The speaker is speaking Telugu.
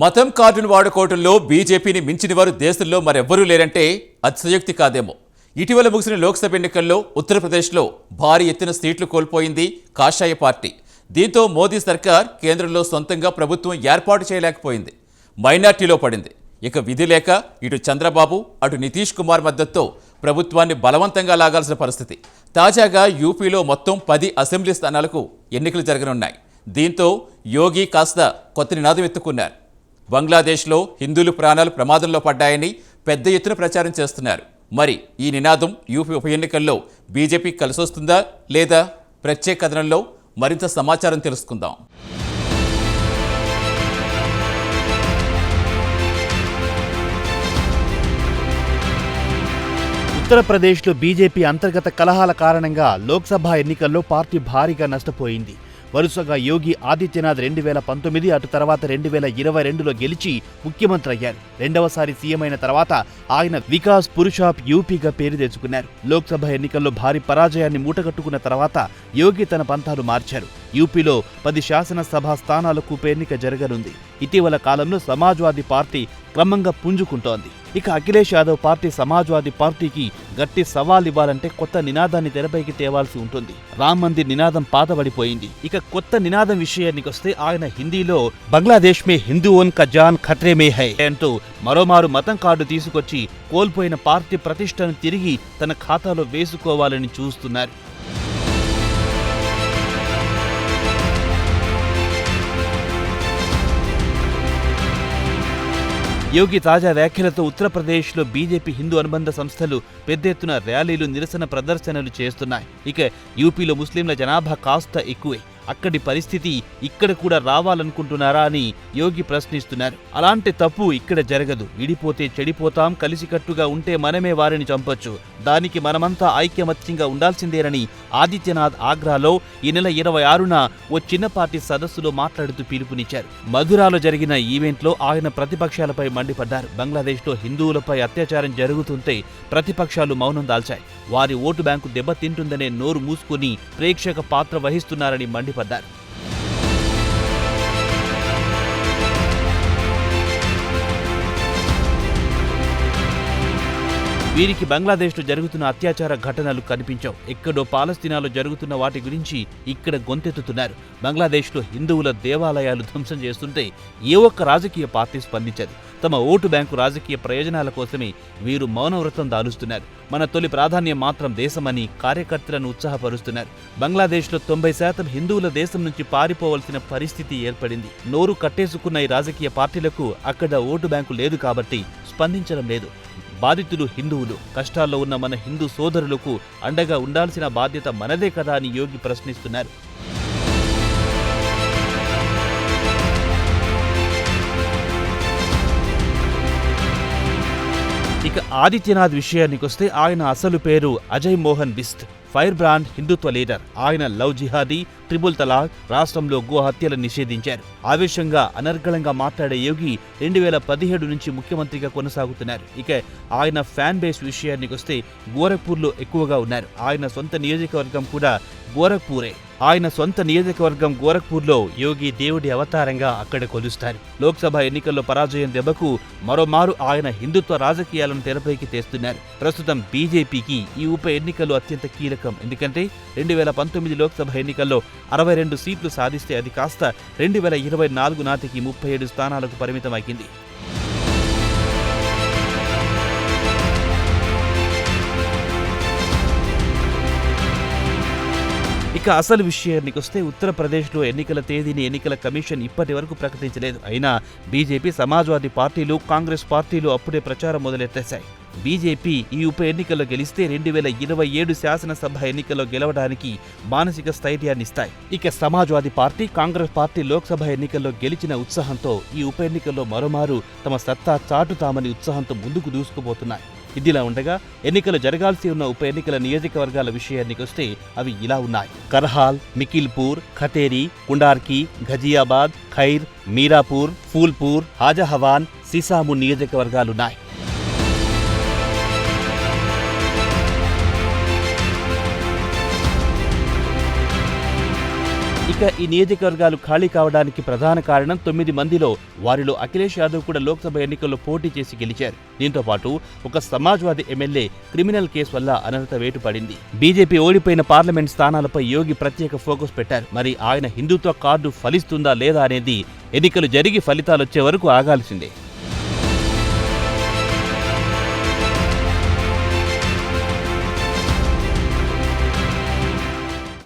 మతం కార్డును వాడుకోవడంలో బీజేపీని మించిన వారు దేశంలో మరెవ్వరూ లేరంటే అతిశయోక్తి కాదేమో. ఇటీవల ముగిసిన లోక్సభ ఎన్నికల్లో ఉత్తరప్రదేశ్లో భారీ ఎత్తున సీట్లు కోల్పోయింది కాషాయ పార్టీ. దీంతో మోదీ సర్కార్ కేంద్రంలో సొంతంగా ప్రభుత్వం ఏర్పాటు చేయలేకపోయింది, మైనార్టీలో పడింది. ఇక విధి లేక ఇటు చంద్రబాబు అటు నితీష్ కుమార్ మద్దతుతో ప్రభుత్వాన్ని బలవంతంగా లాగాల్సిన పరిస్థితి. తాజాగా యూపీలో మొత్తం 10 అసెంబ్లీ స్థానాలకు ఎన్నికలు జరగనున్నాయి. దీంతో యోగి కాస్త కొత్త నినాదం ఎత్తుకున్నారు. బంగ్లాదేశ్లో హిందువుల ప్రాణాలు ప్రమాదంలో పడ్డాయని పెద్ద ఎత్తున ప్రచారం చేస్తున్నారు. మరి ఈ నినాదం యూపీ ఉప ఎన్నికల్లో బీజేపీ కలిసొస్తుందా లేదా? ప్రత్యేక కథనంలో మరింత సమాచారం తెలుసుకుందాం. ఉత్తరప్రదేశ్లో బీజేపీ అంతర్గత కలహాల కారణంగా లోక్సభ ఎన్నికల్లో పార్టీ భారీగా నష్టపోయింది. వరుసగా యోగి ఆదిత్యనాథ్ 2019 అటు తర్వాత 2022లో గెలిచి ముఖ్యమంత్రి అయ్యారు. రెండవసారి సీఎం అయిన తర్వాత ఆయన వికాస్ పురుషాప్ యూపీగా పేరు తెచ్చుకున్నారు. లోక్సభ ఎన్నికల్లో భారీ పరాజయాన్ని మూటగట్టుకున్న తర్వాత యోగి తన పంథాలు మార్చారు. యూపీలో 10 శాసనసభ స్థానాలకు ఉప ఎన్నిక జరగనుంది. ఇటీవల కాలంలో సమాజ్వాదీ పార్టీ క్రమంగా పుంజుకుంటోంది. ఇక అఖిలేష్ యాదవ్ పార్టీ సమాజ్వాదీ పార్టీకి గట్టి సవాల్ ఇవ్వాలంటే కొత్త నినాదాన్ని తెరపైకి తేవాల్సి ఉంటుంది. రామ్ మందిర్ నినాదం పాతబడిపోయింది. ఇక కొత్త నినాదం విషయానికొస్తే ఆయన హిందీలో బంగ్లాదేశ్ మే హిందూన్ కా జాన్ ఖత్రే మే హై అంటూ మరోమారు మతం కార్డు తీసుకొచ్చి కోల్పోయిన పార్టీ ప్రతిష్టను తిరిగి తన ఖాతాలో వేసుకోవాలని చూస్తున్నారు. యోగి తాజా వ్యాఖ్యలతో ఉత్తరప్రదేశ్లో బీజేపీ హిందూ అనుబంధ సంస్థలు పెద్ద ఎత్తున ర్యాలీలు, నిరసన ప్రదర్శనలు చేస్తున్నాయి. ఇక యూపీలో ముస్లింల జనాభా కాస్త ఎక్కువే. అక్కడి పరిస్థితి ఇక్కడ కూడా రావాలనుకుంటున్నారా అని యోగి ప్రశ్నిస్తున్నారు. అలాంటి తప్పు ఇక్కడ జరగదు. విడిపోతే చెడిపోతాం, కలిసికట్టుగా ఉంటే మనమే వారిని చంపొచ్చు. దానికి మనమంతా ఐక్యమత్యంగా ఉండాల్సిందేనని ఆదిత్యనాథ్ ఆగ్రాలో ఈ నెల 26న ఓ చిన్నపాటి సదస్సులో మాట్లాడుతూ పిలుపునిచ్చారు. మధురాలో జరిగిన ఈవెంట్లో ఆయన ప్రతిపక్షాలపై మండిపడ్డారు. బంగ్లాదేశ్లో హిందువులపై అత్యాచారం జరుగుతుంటే ప్రతిపక్షాలు మౌనం దాల్చాయి. వారి ఓటు బ్యాంకు దెబ్బతింటుందనే నోరు మూసుకుని ప్రేక్షక పాత్ర వహిస్తున్నారని మండిపడ్డారు. వీరికి బంగ్లాదేశ్లో జరుగుతున్న అత్యాచార ఘటనలు కనిపించవు. ఎక్కడో పాలస్తీనాలో జరుగుతున్న వాటి గురించి ఇక్కడ గొంతెత్తుతున్నారు. బంగ్లాదేశ్లో హిందువుల దేవాలయాలు ధ్వంసం చేస్తుంటే ఏ ఒక్క రాజకీయ పార్టీ స్పందించదు. తమ ఓటు బ్యాంకు రాజకీయ ప్రయోజనాల కోసమే వీరు మౌనవ్రతం దాలుస్తున్నారు. మన తొలి ప్రాధాన్యం మాత్రం దేశమని కార్యకర్తలను ఉత్సాహపరుస్తున్నారు. బంగ్లాదేశ్లో 90% హిందువుల దేశం నుంచి పారిపోవలసిన పరిస్థితి ఏర్పడింది. నోరు కట్టేసుకున్న ఈ రాజకీయ పార్టీలకు అక్కడ ఓటు బ్యాంకు లేదు కాబట్టి స్పందించడం లేదు. బాధితులు హిందువులు. కష్టాల్లో ఉన్న మన హిందూ సోదరులకు అండగా ఉండాల్సిన బాధ్యత మనదే కదా అని యోగి ప్రశ్నిస్తున్నారు. ఇక ఆదిత్యనాథ్ విషయానికొస్తే ఆయన అసలు పేరు అజయ్ మోహన్ బిస్ట్. ఫైర్ బ్రాండ్ హిందుత్వ లీడర్. ఆయన లవ్ జిహాదీ, ట్రిపుల్ తలాక్, రాష్ట్రంలో గో హత్యలను నిషేధించారు. ఆవేశంగా అనర్గళంగా మాట్లాడే యోగి 2017 నుంచి ముఖ్యమంత్రిగా కొనసాగుతున్నారు. ఇక ఆయన ఫ్యాన్ బేస్ విషయానికొస్తే గోరఖ్పూర్లో ఎక్కువగా ఉన్నారు. ఆయన సొంత నియోజకవర్గం కూడా గోరఖ్పూరే. ఆయన సొంత నియోజకవర్గం గోరఖ్పూర్లో యోగి దేవుడి అవతారంగా అక్కడ కొలుస్తారు. లోక్సభ ఎన్నికల్లో పరాజయం దెబ్బకు మరోమారు ఆయన హిందుత్వ రాజకీయాలను తెరపైకి తెస్తున్నారు. ప్రస్తుతం బీజేపీకి ఈ ఉప ఎన్నికలు అత్యంత కీలకం. ఎందుకంటే 2019 లోక్సభ ఎన్నికల్లో 62 సీట్లు సాధిస్తే అది కాస్త 2024 నాటికి 37 స్థానాలకు పరిమితమైంది. ఇక అసలు విషయానికొస్తే ఉత్తరప్రదేశ్లో ఎన్నికల తేదీని ఎన్నికల కమిషన్ ఇప్పటి వరకు ప్రకటించలేదు. అయినా బీజేపీ, సమాజ్వాదీ పార్టీలు, కాంగ్రెస్ పార్టీలు అప్పుడే ప్రచారం మొదలెట్టేశాయి. బీజేపీ ఈ ఉప ఎన్నికల్లో గెలిస్తే 2027 శాసనసభ ఎన్నికల్లో గెలవడానికి మానసిక స్థైర్యాన్నిస్తాయి. ఇక సమాజ్వాదీ పార్టీ, కాంగ్రెస్ పార్టీ లోక్సభ ఎన్నికల్లో గెలిచిన ఉత్సాహంతో ఈ ఉప ఎన్నికల్లో మరోమారు తమ సత్తా చాటుతామని ఉత్సాహంతో ముందుకు దూసుకుపోతున్నాయి. ఇదిలా ఉండగా ఎన్నికలు జరగాల్సి ఉన్న ఉప ఎన్నికల నియోజకవర్గాల విషయానికొస్తే అవి ఇలా ఉన్నాయి. కర్హాల్, మికిల్పూర్, ఖతేరి, కుండార్కి, ఘజియాబాద్, ఖైర్, మీరాపూర్, ఫూల్పూర్, హాజహవాన్, సిసాము నియోజకవర్గాలున్నాయి. ఇక ఈ నియోజకవర్గాలు ఖాళీ కావడానికి ప్రధాన కారణం 9 మందిలో వారిలో అఖిలేష్ యాదవ్ కూడా లోక్సభ ఎన్నికల్లో పోటీ చేసి గెలిచారు. దీంతో పాటు ఒక సమాజ్వాదీ ఎమ్మెల్యే క్రిమినల్ కేసు వల్ల అనర్హత వేటు పడింది. బీజేపీ ఓడిపోయిన పార్లమెంట్ స్థానాలపై యోగి ప్రత్యేక ఫోకస్ పెట్టారు. మరి ఆయన హిందుత్వ కార్డు ఫలిస్తుందా లేదా అనేది ఎన్నికలు జరిగి ఫలితాలొచ్చే వరకు ఆగాల్సిందే.